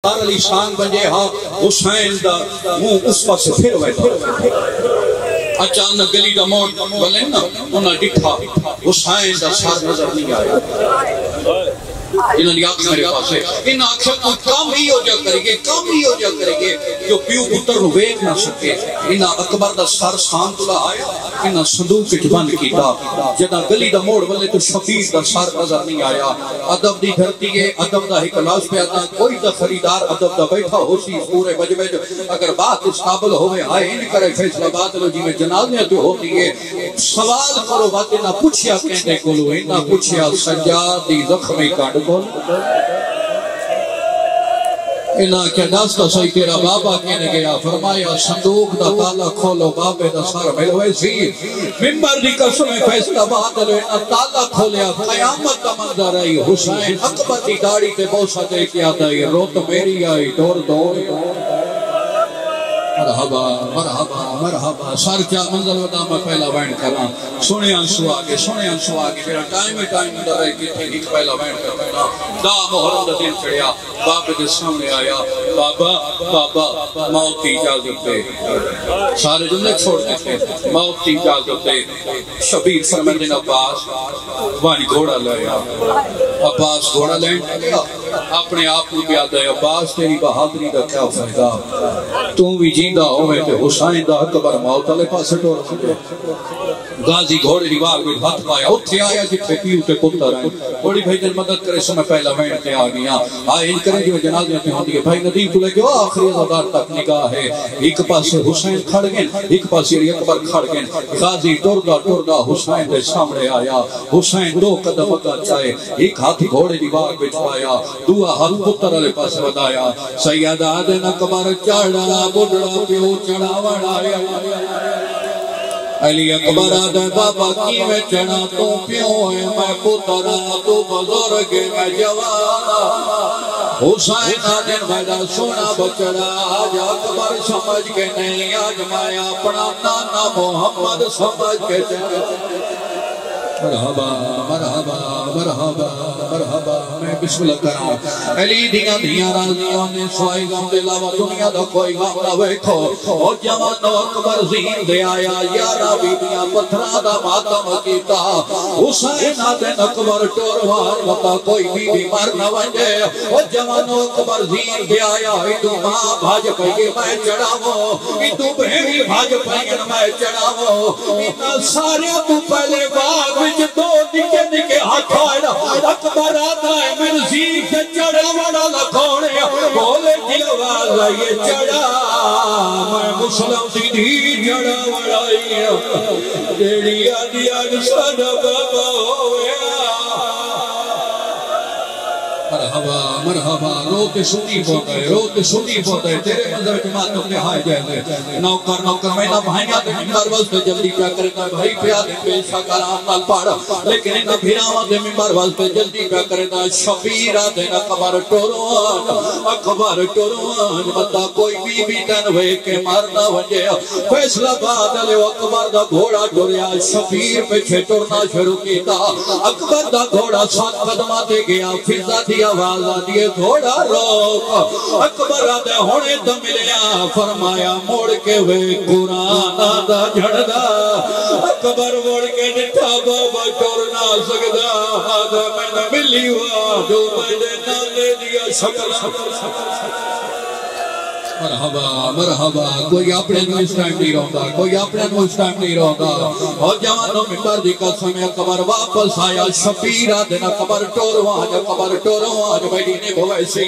سر علی شان بنجے ہاں حسین دا منہ اس پاس پھر ویٹھا اچانک گلی دا موڑ بلے نا انہاں ڈٹھا حسین دا سر نظر نہیں آیا انہوں نے آنکھ میرے پاس ہے انہوں نے آنکھ کوئی کام ہی ہو جا کرے گے کام ہی ہو جا کرے گے جو پیو پتر ویک نہ سکے انہوں اکبر دا سر سانت لا آیا انہوں صندوق کچھ بند کیتا جدہ گلی دا موڑ والے تو شفیر دا سر نظر نہیں آیا ادب دی دھرتی ہے ادب دا ہی کلاس پہ آتا کوئی دا خریدار ادب دا بیٹھا ہو سی پورے مجمع جو اگر بات اس قابل ہوئے آئے ان کرے فیصلہ بات لو جی میں جنازیاں جو ہوتی ہے سوال کرو بات نہ پوچھیا کہنے کو لو نہ پوچھیا سجاد دی زخمی کانڈ انہاں کیا داستا صحیح تیرا بابا کہنے گیا فرمایا صندوق دا تالا کھولو بابے دا سر ملوے سی ممبر دی قسم فیصلہ بادلو انہاں تالا کھولیا قیامت دا منظر آئی حسین اکبر دی داڑی تے بوسا دے کیا دائی روت میری آئی دور دور مرحبا مرحبا مرحبا سر کیا منزل ودا میں پہلا وینڈ کرنا سونے انسو آگے میرا ٹائم اندر ہے کہ ایک پہلا وینڈ کرنا دا محرم دا دن چڑیا بابے کے سامنے آیا بابا موت کی اجازت دے سارے جملے چھوڑ دیتے موت کی اجازت دے شبیر فرمندن عباس وانی گھوڑا لیا عباس گھوڑا لین گیا اپنے آپ کو پیاد ہے عباس تیری بہادری دا کیا فائدہ تم بھی جیندہ ہوئے تھے حسین دا اکبر موت علیہ پاسے ٹور سکے غازی گھوڑے دیوار میں ہاتھ پایا اتھے آیا جتھے پیو تے پتر آئے بڑی بھائی جن مدد کرے سمیں پہلا وین تے آ گیا آئے ان کریں جو جنازیاں تے ہوندی ہے بھائی ندیم تو لے کے آخری ازادار تک نگاہ ہے ایک پاس حسین کھڑ گئے ایک پاس علی اکبر کھڑ گئے غازی ٹردا حسین دے سامنے آیا حسین دو قدم کا چاہے ایک ہاتھ گھوڑے دیوار میں چھوایا دعا ہاتھ پتر علیہ پاس ودایا سید آدن اکبر چڑھا بڑھڑا پیو چڑھا وڑایا علی اکبر آدھے بابا کی میں چڑھا تو پیوں ہے میں پترا تو بزرگ میں جوان حسین آدھے میرا سونا بچڑا آج اکبر سمجھ کے نہیں آج میں اپنا نانا محمد سمجھ کے چڑھا مرحبا مرحبا مرحبا مرحبا میں بسم اللہ کرا علی دیاں رازیوں نے سوائی غم دلاوہ دنیا دا کوئی غم نہ ویکھو اور جوان اکبر زین دے آیا یارا بی دیاں پتھرا دا ماتم کیتا حسین آدھن اکبر ٹوروان مطا کوئی بی مر نہ ونجے اور جوان اکبر زین دے آیا ایدو ماں بھاج پہیے میں چڑھاوو ایدو بہنی بھاج پہیے میں چڑھاوو اینا سارے تو پہلے باغ دو نکے ہاتھ آئینا اکبر آتا ہے میں زیب سے چڑھا وڑا لکھوڑے بولے کی آواز آئیے چڑھا میں مسلم سیدھی چڑھا وڑا دیڑی آدیا سڑا بابا ہویا مرحبا مرحبا روتے سنی پوتا ہے تیرے منظر جماعت اپنے ہائے جائے نوکر میں نہ بھائیاں دے ممبر واسطے جلدی پیا کرنا بھائی پیادے پیشہ کرام نال پاڑا لیکن انہا بھیراواں دے ممبر واسطے جلدی پیا کرنا شبیرہ دے اکبر ٹوروان مطا کوئی بھی تنوے کے مارنا ونجے فیصلہ بادلے اکبر دا گھوڑا ٹوریا شبیر پہ چھے ٹورنا شروع کیتا اکبر دا گھوڑا 7 قدمہ دے گیا فضا دی آواز آدھیے گھوڑا روک اکبر آدھے ہونے دا ملیا فرمایا موڑ کے وے قرآن آدھا جھڑدا اکبر موڑ کے نٹھا بابا ٹورنا سکدا آدھا میں نہ ملی ہوا جو میں نے نالے دیا شکل مرحبا مرحبا کوئی اپنے نو اس ٹائم نہیں رہتا اور جوانوں ممبر دی قسم اکبر واپس آیا شبیر آدھن اکبر ٹوروان میڈینے بھوائے سی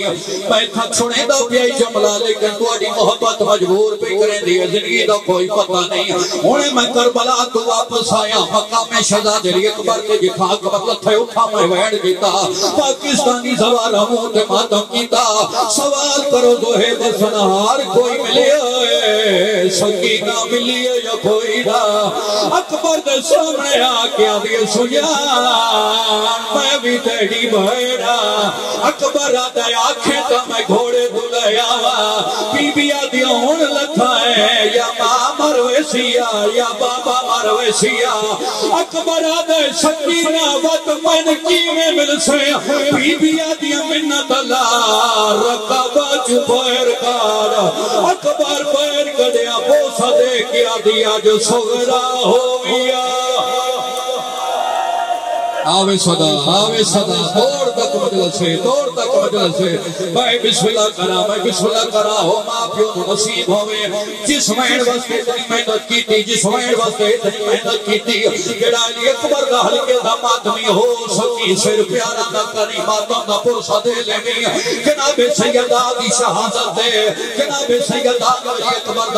میں تھا چھوڑے دا پیائی جملہ لیکن تو اڈی محبت مجبور پہ کریں دیئے زندگی دا کوئی پتہ نہیں انہیں میں کربلا تو واپس آیا مقام شہزاد علی اکبر کے جتھا اکبر لتھے اٹھا میں ویڑ گیتا پاکستانی سوال ہموں تے ماتم کیتا سوال کرو دوہے بسنہ ہر کوئی ملیا ہے سکینہ ملیا یا کوئی دا اکبر دے سامنے آکیا دیئے سجان میں بھی تیڑی بھیڑا اکبر آدھے آنکھیں تا میں گھوڑے دلیا بی بی آدھیا ہون لکھا ہے یا ماں مروے سیا یا بابا مروے سیا اکبر آدھے سکینہ وقت من کی میں مل سے بی بی آدھیا منت اللہ رکبہ جو پیر کار اکبر پیر کڑیا بوسا دے کیا دیا جو سغرا ہو گیا آوے صدا توڑ تک مجلس سے میں بسم اللہ کرا ہو ماں پیو تو نصیب ہوئے جس مہین واسطے اتنی محنت کی تھی جس مہین واسطے اتنی محنت کی تھی جڑا علی اکبر کا حلقے دا ماتمی ہو سکی سر پیارا دا کریماتوں دا پرسہ دے لینی جناب سیدہ دی شہادت دے جناب سیدہ علی اکبر